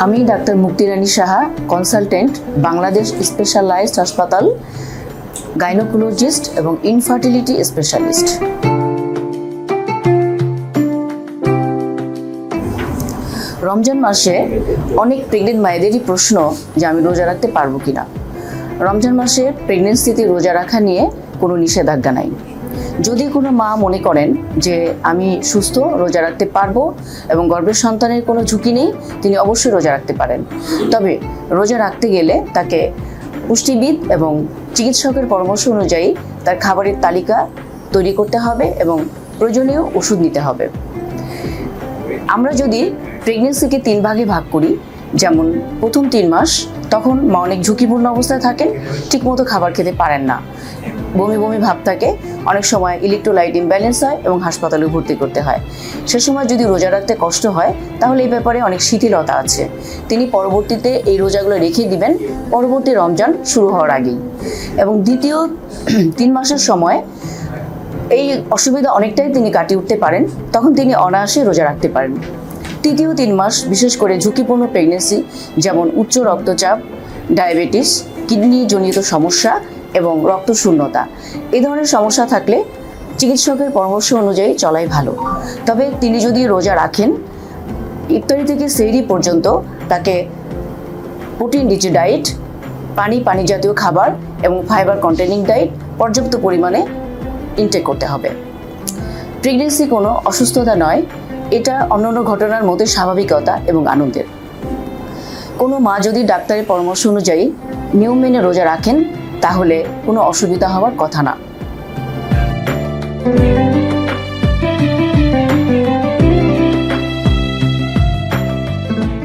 আমি ডাক্তার মুক্তি রানী Saha, consultant, Bangladesh specialised হাসপাতাল, গাইনোকোলজিস্ট এবং ইনফার্টিলিটি স্পেশালিস্ট। রমজান মাসে অনেক প্রেগনেন্ট মায়েদেরই প্রশ্ন যে আমি রোজা রাখতে পারবো কিনা। রমজান মাসে প্রেগনেন্সিতে রোজা রাখা নিয়ে কোনো নিষেধাজ্ঞা নাই। যদি কোনো মা মনে করেন যে আমি সুস্থ, রোজা রাখতে পারবো এবং গর্ভের সন্তানের কোনো ঝুঁকি নেই, তিনি অবশ্যই রোজা রাখতে পারেন। তবে রোজা রাখতে গেলে তাকে পুষ্টিবিদ এবং চিকিৎসকের পরামর্শ অনুযায়ী তার খাবারের তালিকা তৈরি করতে হবে এবং প্রয়োজনীয় ওষুধ নিতে হবে। আমরা যদি প্রেগনেন্সিকে 3 ভাগে ভাগ করি, যেমন প্রথম 3 মাস, তখন মা অনেক ঝুঁকিপূর্ণ অবস্থায় থাকেন, ঠিকমতো খাবার খেতে পারেন না, বমি বমি ভাব থাকে, অনেক সময় ইলেকট্রোলাইট ইমব্যালেন্স হয় এবং হাসপাতালে ভর্তি করতে হয়। সে সময় যদি রোজা রাখতে কষ্ট হয় তাহলে এই ব্যাপারে অনেক শিথিলতা আছে, তিনি পরবর্তীতে এই রোজাগুলো রেখে দিবেন পরবর্তী রমজান শুরু হওয়ার আগেই। এবং দ্বিতীয় 3 মাসের সময় এই অসুবিধা অনেকটাই তিনি কাটিয়ে উঠতে পারেন, তখন তিনি অনায়াসে রোজা রাখতে পারেন। তৃতীয় 3 মাস বিশেষ করে ঝুঁকিপূর্ণ প্রেগনেন্সি, যেমন উচ্চ রক্তচাপ, ডায়াবেটিস, কিডনিজনিত সমস্যা এবং রক্তশূন্যতা, এই ধরনের সমস্যা থাকলে চিকিৎসকের পরামর্শ অনুযায়ী চলাই ভালো। তবে তিনি যদি রোজা রাখেন, ইফতারি থেকে সেহরি পর্যন্ত তাকে প্রোটিন রিচ ডায়েট, পানি জাতীয় খাবার এবং ফাইবার কন্টেনিং ডায়েট পর্যাপ্ত পরিমাণে ইনটেক করতে হবে। প্রেগনেন্সি কোনো অসুস্থতা নয়, এটা অন্যান্য ঘটনার মধ্যে স্বাভাবিকতা এবং আনন্দের। কোনো মা যদি ডাক্তারের পরামর্শ অনুযায়ী নিয়ম মেনে রোজা রাখেন তাহলে কোনো অসুবিধা হওয়ার কথা না।